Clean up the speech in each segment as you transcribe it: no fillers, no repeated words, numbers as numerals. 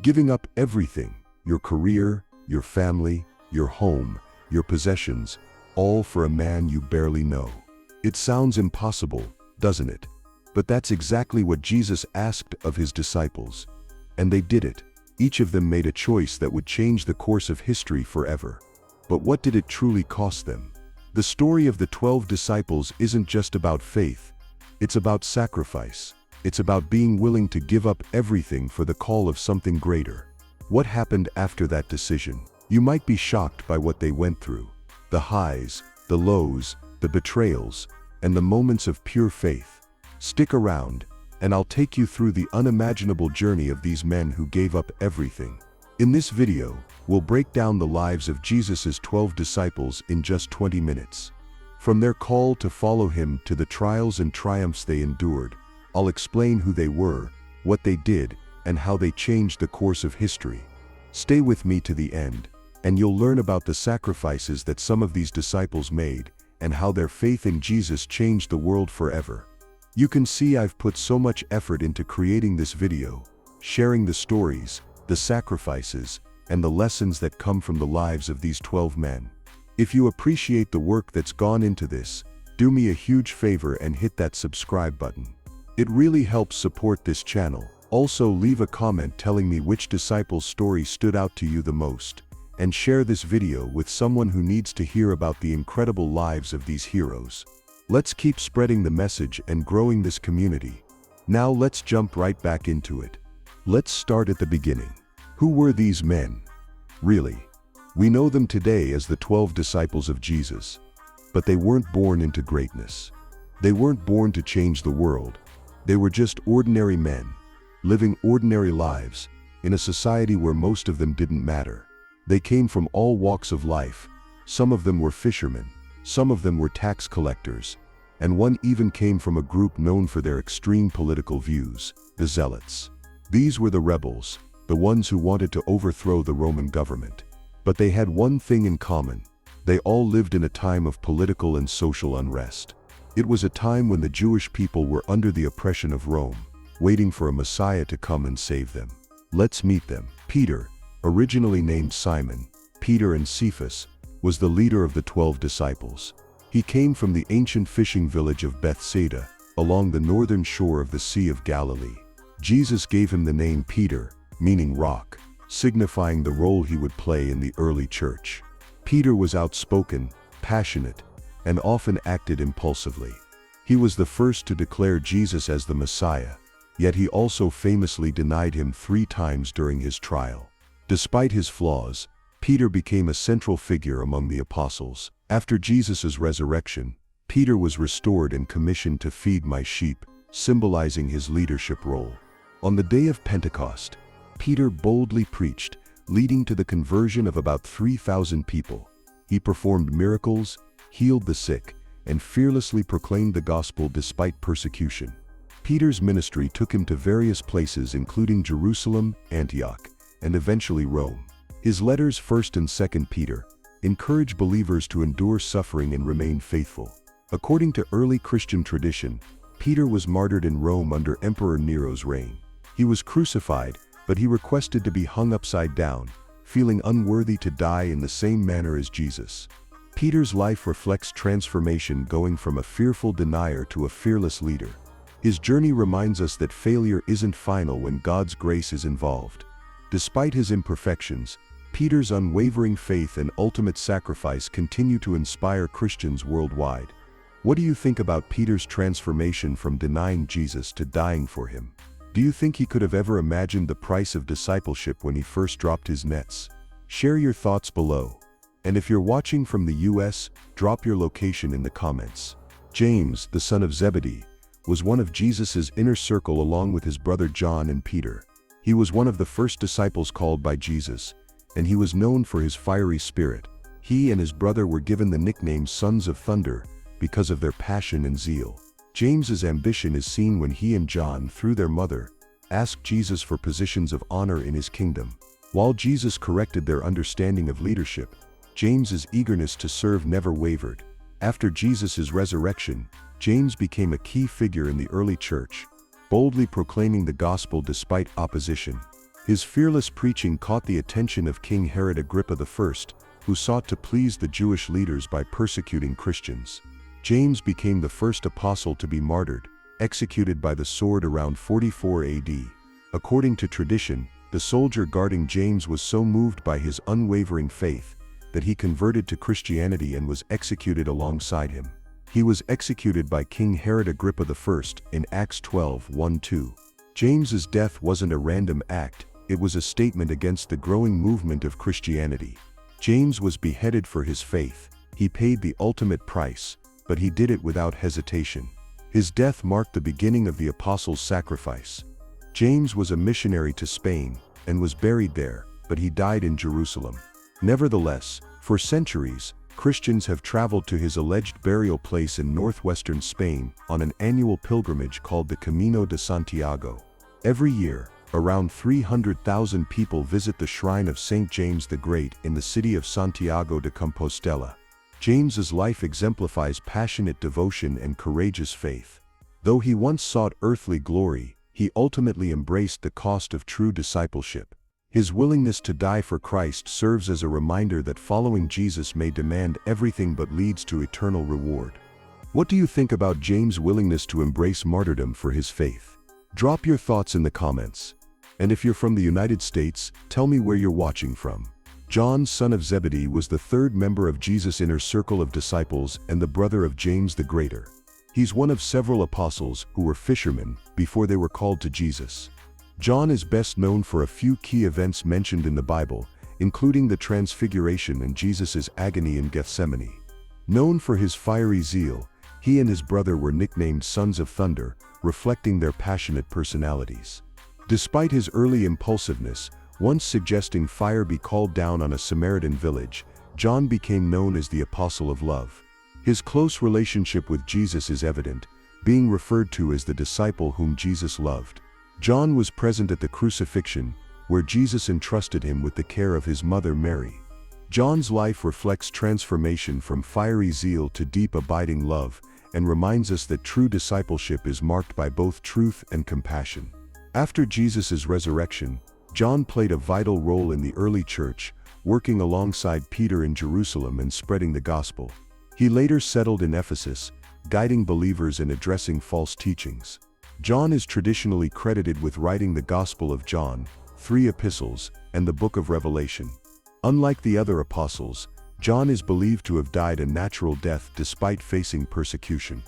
Giving up everything, your career, your family, your home, your possessions, all for a man you barely know. It sounds impossible, doesn't it? But that's exactly what Jesus asked of his disciples. And they did it. Each of them made a choice that would change the course of history forever. But what did it truly cost them? The story of the 12 disciples isn't just about faith. It's about sacrifice. It's about being willing to give up everything for the call of something greater. What happened after that decision? You might be shocked by what they went through. The highs, the lows, the betrayals, and the moments of pure faith. Stick around, and I'll take you through the unimaginable journey of these men who gave up everything. In this video, we'll break down the lives of Jesus' 12 disciples in just 20 minutes. From their call to follow him to the trials and triumphs they endured, I'll explain who they were, what they did, and how they changed the course of history. Stay with me to the end, and you'll learn about the sacrifices that some of these disciples made, and how their faith in Jesus changed the world forever. You can see I've put so much effort into creating this video, sharing the stories, the sacrifices, and the lessons that come from the lives of these 12 men. If you appreciate the work that's gone into this, do me a huge favor and hit that subscribe button. It really helps support this channel. Also, leave a comment telling me which disciple's story stood out to you the most, and share this video with someone who needs to hear about the incredible lives of these heroes. Let's keep spreading the message and growing this community. Now let's jump right back into it. Let's start at the beginning. Who were these men? Really, we know them today as the 12 disciples of Jesus. But they weren't born into greatness. They weren't born to change the world. They were just ordinary men, living ordinary lives, in a society where most of them didn't matter. They came from all walks of life. Some of them were fishermen, some of them were tax collectors, and one even came from a group known for their extreme political views, the Zealots. These were the rebels, the ones who wanted to overthrow the Roman government. But they had one thing in common. They all lived in a time of political and social unrest. It was a time when the Jewish people were under the oppression of Rome, waiting for a Messiah to come and save them. Let's meet them. Peter, originally named Simon, Peter and Cephas, was the leader of the 12 disciples. He came from the ancient fishing village of Bethsaida, along the northern shore of the Sea of Galilee. Jesus gave him the name Peter, meaning rock, signifying the role he would play in the early church. Peter was outspoken, passionate, and often acted impulsively. He was the first to declare Jesus as the Messiah, yet he also famously denied him 3 times during his trial. Despite his flaws, Peter became a central figure among the apostles. After Jesus' resurrection, Peter was restored and commissioned to feed my sheep, symbolizing his leadership role. On the day of Pentecost, Peter boldly preached, leading to the conversion of about 3,000 people. He performed miracles, healed the sick, and fearlessly proclaimed the gospel despite persecution. Peter's ministry took him to various places including Jerusalem, Antioch, and eventually Rome. His letters 1st and 2nd Peter encourage believers to endure suffering and remain faithful. According to early Christian tradition, Peter was martyred in Rome under Emperor Nero's reign. He was crucified, but he requested to be hung upside down, feeling unworthy to die in the same manner as Jesus. Peter's life reflects transformation, going from a fearful denier to a fearless leader. His journey reminds us that failure isn't final when God's grace is involved. Despite his imperfections, Peter's unwavering faith and ultimate sacrifice continue to inspire Christians worldwide. What do you think about Peter's transformation from denying Jesus to dying for him? Do you think he could have ever imagined the price of discipleship when he first dropped his nets? Share your thoughts below. And if you're watching from the US, drop your location in the comments. James, the son of Zebedee, was one of Jesus' inner circle along with his brother John and Peter. He was one of the first disciples called by Jesus, and he was known for his fiery spirit. He and his brother were given the nickname Sons of Thunder because of their passion and zeal. James's ambition is seen when he and John, through their mother, asked Jesus for positions of honor in his kingdom. While Jesus corrected their understanding of leadership, James's eagerness to serve never wavered. After Jesus' resurrection, James became a key figure in the early church, boldly proclaiming the gospel despite opposition. His fearless preaching caught the attention of King Herod Agrippa I, who sought to please the Jewish leaders by persecuting Christians. James became the first apostle to be martyred, executed by the sword around 44 AD. According to tradition, the soldier guarding James was so moved by his unwavering faith that he converted to Christianity and was executed alongside him. He was executed by King Herod Agrippa I in Acts 12:1-2. James's death wasn't a random act, it was a statement against the growing movement of Christianity. James was beheaded for his faith. He paid the ultimate price, but he did it without hesitation. His death marked the beginning of the apostles' sacrifice. James was a missionary to Spain and was buried there, but he died in Jerusalem. Nevertheless, for centuries, Christians have traveled to his alleged burial place in northwestern Spain on an annual pilgrimage called the Camino de Santiago. Every year, around 300,000 people visit the shrine of St. James the Great in the city of Santiago de Compostela. James's life exemplifies passionate devotion and courageous faith. Though he once sought earthly glory, he ultimately embraced the cost of true discipleship. His willingness to die for Christ serves as a reminder that following Jesus may demand everything but leads to eternal reward. What do you think about James' willingness to embrace martyrdom for his faith? Drop your thoughts in the comments. And if you're from the United States, tell me where you're watching from. John, son of Zebedee, was the third member of Jesus' inner circle of disciples and the brother of James the Greater. He's one of several apostles who were fishermen before they were called to Jesus. John is best known for a few key events mentioned in the Bible, including the Transfiguration and Jesus' agony in Gethsemane. Known for his fiery zeal, he and his brother were nicknamed Sons of Thunder, reflecting their passionate personalities. Despite his early impulsiveness, once suggesting fire be called down on a Samaritan village, John became known as the Apostle of Love. His close relationship with Jesus is evident, being referred to as the disciple whom Jesus loved. John was present at the crucifixion, where Jesus entrusted him with the care of his mother Mary. John's life reflects transformation from fiery zeal to deep abiding love, and reminds us that true discipleship is marked by both truth and compassion. After Jesus' resurrection, John played a vital role in the early church, working alongside Peter in Jerusalem and spreading the gospel. He later settled in Ephesus, guiding believers and addressing false teachings. John is traditionally credited with writing the Gospel of John, 3 epistles, and the Book of Revelation. Unlike the other apostles, John is believed to have died a natural death despite facing persecution.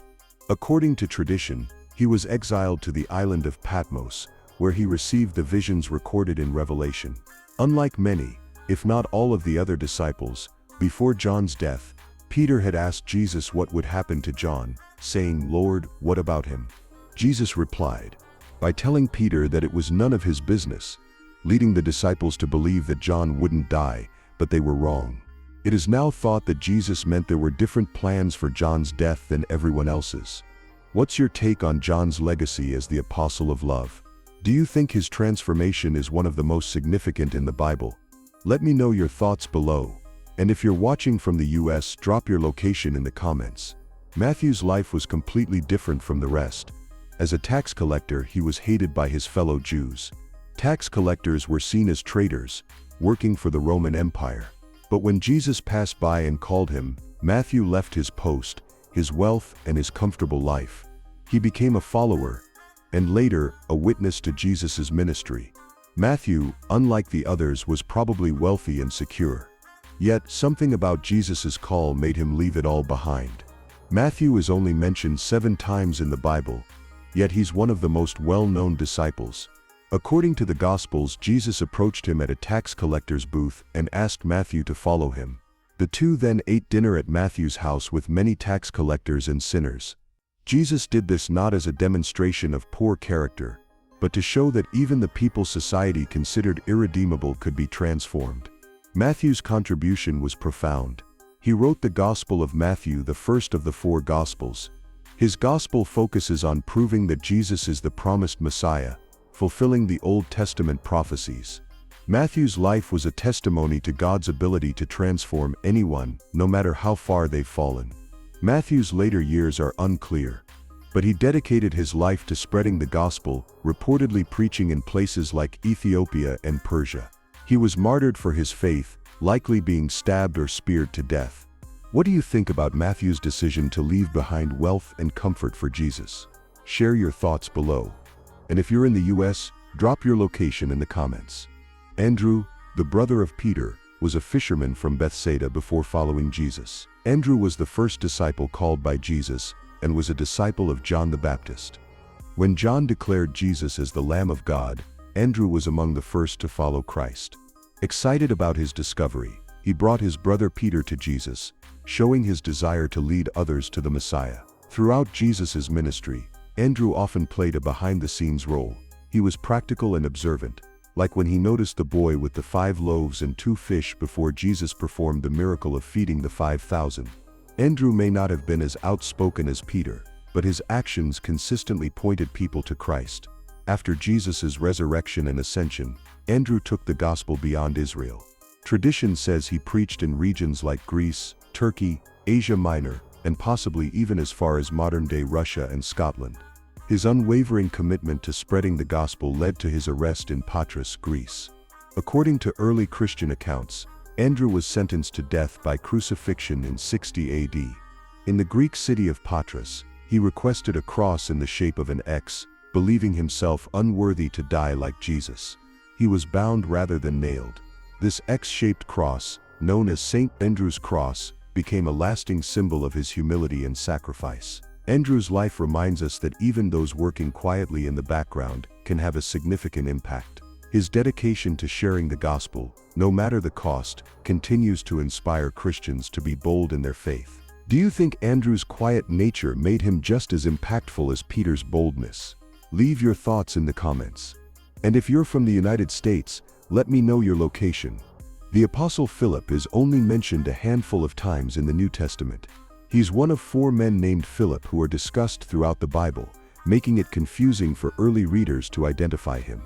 According to tradition, he was exiled to the island of Patmos, where he received the visions recorded in Revelation. Unlike many, if not all of the other disciples, before John's death, Peter had asked Jesus what would happen to John, saying, "Lord, what about him?" Jesus replied by telling Peter that it was none of his business, leading the disciples to believe that John wouldn't die, but they were wrong. It is now thought that Jesus meant there were different plans for John's death than everyone else's. What's your take on John's legacy as the Apostle of Love? Do you think his transformation is one of the most significant in the Bible? Let me know your thoughts below. And if you're watching from the US, drop your location in the comments. Matthew's life was completely different from the rest. As a tax collector, he was hated by his fellow Jews. Tax collectors were seen as traitors, working for the Roman Empire. But when Jesus passed by and called him, Matthew left his post, his wealth, and his comfortable life. He became a follower, and later, a witness to Jesus' ministry. Matthew, unlike the others, was probably wealthy and secure. Yet, something about Jesus' call made him leave it all behind. Matthew is only mentioned 7 times in the Bible, yet he's one of the most well-known disciples. According to the Gospels, Jesus approached him at a tax collector's booth and asked Matthew to follow him. The two then ate dinner at Matthew's house with many tax collectors and sinners. Jesus did this not as a demonstration of poor character, but to show that even the people society considered irredeemable could be transformed. Matthew's contribution was profound. He wrote the Gospel of Matthew, the first of the 4 Gospels. His Gospel focuses on proving that Jesus is the promised Messiah, fulfilling the Old Testament prophecies. Matthew's life was a testimony to God's ability to transform anyone, no matter how far they've fallen. Matthew's later years are unclear. but he dedicated his life to spreading the gospel, reportedly preaching in places like Ethiopia and Persia. He was martyred for his faith, likely being stabbed or speared to death. What do you think about Matthew's decision to leave behind wealth and comfort for Jesus? Share your thoughts below. And if you're in the US, drop your location in the comments. Andrew, the brother of Peter, was a fisherman from Bethsaida before following Jesus. Andrew was the first disciple called by Jesus and was a disciple of John the Baptist. When John declared Jesus as the Lamb of God, Andrew was among the first to follow Christ. Excited about his discovery, he brought his brother Peter to Jesus, showing his desire to lead others to the Messiah. Throughout Jesus' ministry, Andrew often played a behind-the-scenes role. He was practical and observant, like when he noticed the boy with the 5 loaves and 2 fish before Jesus performed the miracle of feeding the 5,000. Andrew may not have been as outspoken as Peter, but his actions consistently pointed people to Christ. After Jesus' resurrection and ascension, Andrew took the gospel beyond Israel. Tradition says he preached in regions like Greece, Turkey, Asia Minor, and possibly even as far as modern-day Russia and Scotland. His unwavering commitment to spreading the gospel led to his arrest in Patras, Greece. According to early Christian accounts, Andrew was sentenced to death by crucifixion in 60 AD. In the Greek city of Patras, he requested a cross in the shape of an X, believing himself unworthy to die like Jesus. He was bound rather than nailed. This X-shaped cross, known as St. Andrew's Cross, became a lasting symbol of his humility and sacrifice. Andrew's life reminds us that even those working quietly in the background can have a significant impact. His dedication to sharing the gospel, no matter the cost, continues to inspire Christians to be bold in their faith. Do you think Andrew's quiet nature made him just as impactful as Peter's boldness? Leave your thoughts in the comments. And if you're from the United States, let me know your location. The Apostle Philip is only mentioned a handful of times in the New Testament. He's one of 4 men named Philip who are discussed throughout the Bible, making it confusing for early readers to identify him.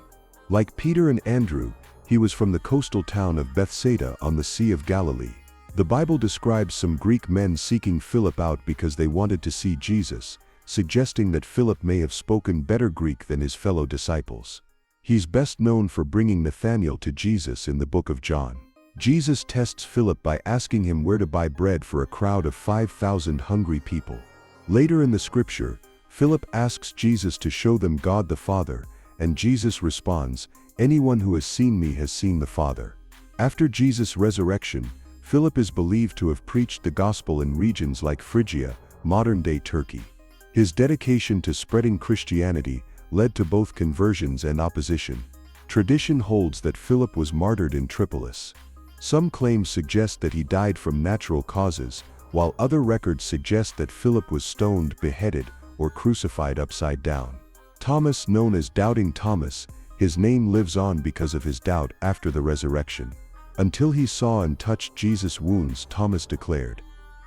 Like Peter and Andrew, he was from the coastal town of Bethsaida on the Sea of Galilee. The Bible describes some Greek men seeking Philip out because they wanted to see Jesus, suggesting that Philip may have spoken better Greek than his fellow disciples. He's best known for bringing Nathanael to Jesus in the book of John. Jesus tests Philip by asking him where to buy bread for a crowd of 5,000 hungry people. Later in the scripture, Philip asks Jesus to show them God the Father, and Jesus responds, "Anyone who has seen me has seen the Father." After Jesus' resurrection, Philip is believed to have preached the gospel in regions like Phrygia, modern-day Turkey. His dedication to spreading Christianity led to both conversions and opposition. Tradition holds that Philip was martyred in Tripolis. Some claims suggest that he died from natural causes, while other records suggest that Philip was stoned, beheaded, or crucified upside down. Thomas, known as Doubting Thomas, his name lives on because of his doubt after the resurrection. Until he saw and touched Jesus' wounds, Thomas declared,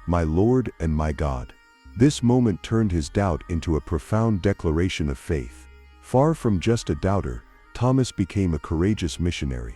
"My Lord and my God." This moment turned his doubt into a profound declaration of faith. Far from just a doubter, Thomas became a courageous missionary.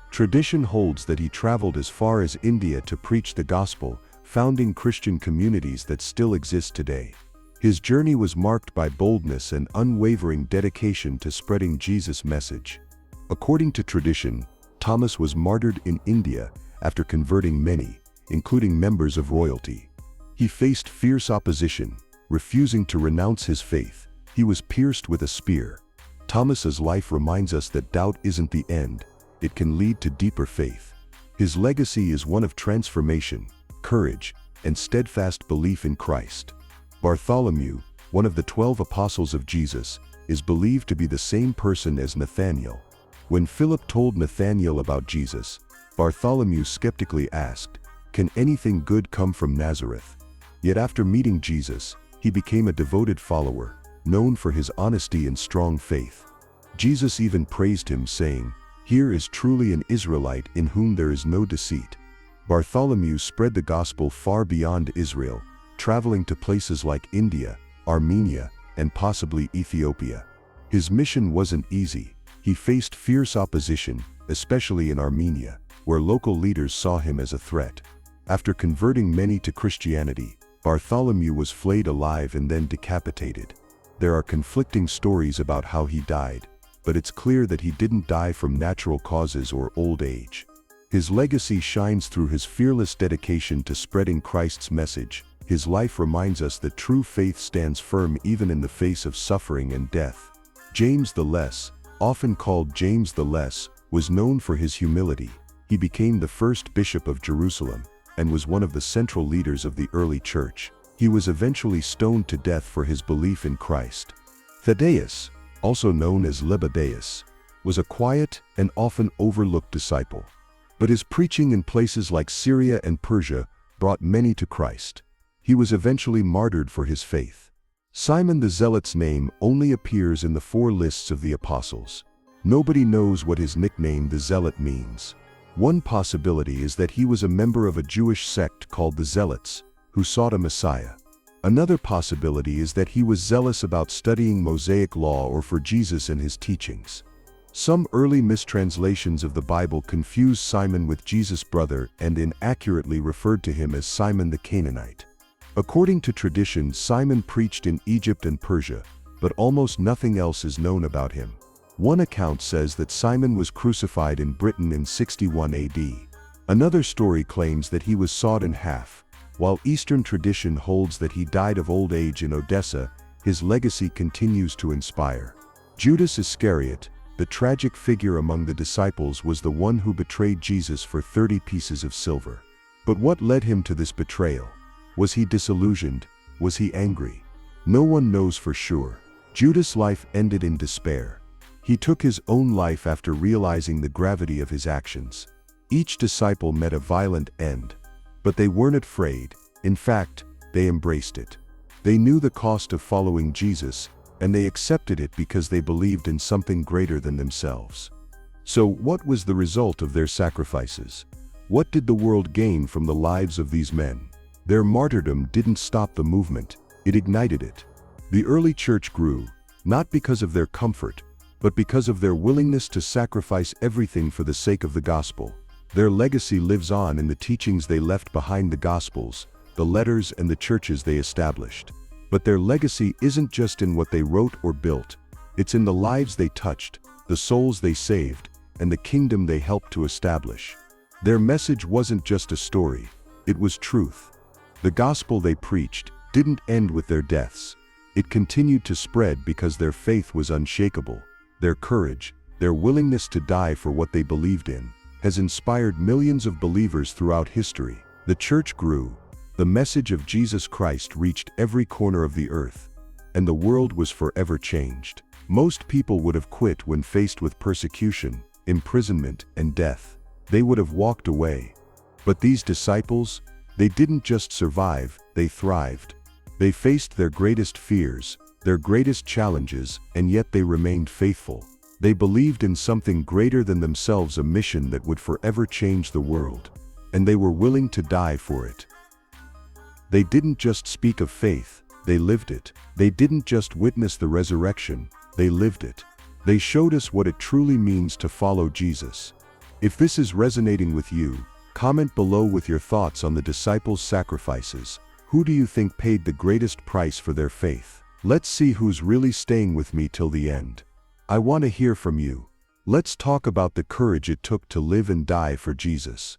Tradition holds that he traveled as far as India to preach the gospel, founding Christian communities that still exist today. His journey was marked by boldness and unwavering dedication to spreading Jesus' message. According to tradition, Thomas was martyred in India after converting many, including members of royalty. He faced fierce opposition, refusing to renounce his faith. He was pierced with a spear. Thomas's life reminds us that doubt isn't the end. It can lead to deeper faith. His legacy is one of transformation, courage, and steadfast belief in Christ. Bartholomew, one of the 12 apostles of Jesus, is believed to be the same person as Nathanael. When Philip told Nathanael about Jesus, Bartholomew skeptically asked, "Can anything good come from Nazareth?" Yet after meeting Jesus, he became a devoted follower, known for his honesty and strong faith. Jesus even praised him, saying, "Here is truly an Israelite in whom there is no deceit." Bartholomew spread the gospel far beyond Israel, traveling to places like India, Armenia, and possibly Ethiopia. His mission wasn't easy. He faced fierce opposition, especially in Armenia, where local leaders saw him as a threat. After converting many to Christianity, Bartholomew was flayed alive and then decapitated. There are conflicting stories about how he died, but it's clear that he didn't die from natural causes or old age. His legacy shines through his fearless dedication to spreading Christ's message. His life reminds us that true faith stands firm even in the face of suffering and death. James the Less, often called James the Less, was known for his humility. He became the first bishop of Jerusalem and was one of the central leaders of the early church. He was eventually stoned to death for his belief in Christ. Thaddeus, also known as Lebbaeus, was a quiet and often overlooked disciple. But his preaching in places like Syria and Persia brought many to Christ. He was eventually martyred for his faith. Simon the Zealot's name only appears in the 4 lists of the apostles. Nobody knows what his nickname the Zealot means. One possibility is that he was a member of a Jewish sect called the Zealots, who sought a Messiah. Another possibility is that he was zealous about studying Mosaic law or for Jesus and his teachings. Some early mistranslations of the Bible confuse Simon with Jesus' brother and inaccurately referred to him as Simon the Canaanite. According to tradition, Simon preached in Egypt and Persia, but almost nothing else is known about him. One account says that Simon was crucified in Britain in 61 AD. Another story claims that he was sawed in half. While Eastern tradition holds that he died of old age in Odessa, his legacy continues to inspire. Judas Iscariot, the tragic figure among the disciples, was the one who betrayed Jesus for 30 pieces of silver. But what led him to this betrayal? Was he disillusioned? Was he angry? No one knows for sure. Judas' life ended in despair. He took his own life after realizing the gravity of his actions. Each disciple met a violent end. But they weren't afraid. In fact, they embraced it. They knew the cost of following Jesus, and they accepted it because they believed in something greater than themselves. So what was the result of their sacrifices? What did the world gain from the lives of these men? Their martyrdom didn't stop the movement, it ignited it. The early church grew, not because of their comfort, but because of their willingness to sacrifice everything for the sake of the gospel. Their legacy lives on in the teachings they left behind, the Gospels, the letters, and the churches they established. But their legacy isn't just in what they wrote or built. It's in the lives they touched, the souls they saved, and the kingdom they helped to establish. Their message wasn't just a story, it was truth. The gospel they preached didn't end with their deaths. It continued to spread because their faith was unshakable. Their courage, their willingness to die for what they believed in, has inspired millions of believers throughout history. The church grew. The message of Jesus Christ reached every corner of the earth, and the world was forever changed. Most people would have quit when faced with persecution, imprisonment, and death. They would have walked away. But these disciples, they didn't just survive, they thrived. They faced their greatest fears, their greatest challenges, and yet they remained faithful. They believed in something greater than themselves, a mission that would forever change the world, and they were willing to die for it. They didn't just speak of faith, they lived it. They didn't just witness the resurrection, they lived it. They showed us what it truly means to follow Jesus. If this is resonating with you, comment below with your thoughts on the disciples' sacrifices. Who do you think paid the greatest price for their faith? Let's see who's really staying with me till the end. I want to hear from you. Let's talk about the courage it took to live and die for Jesus.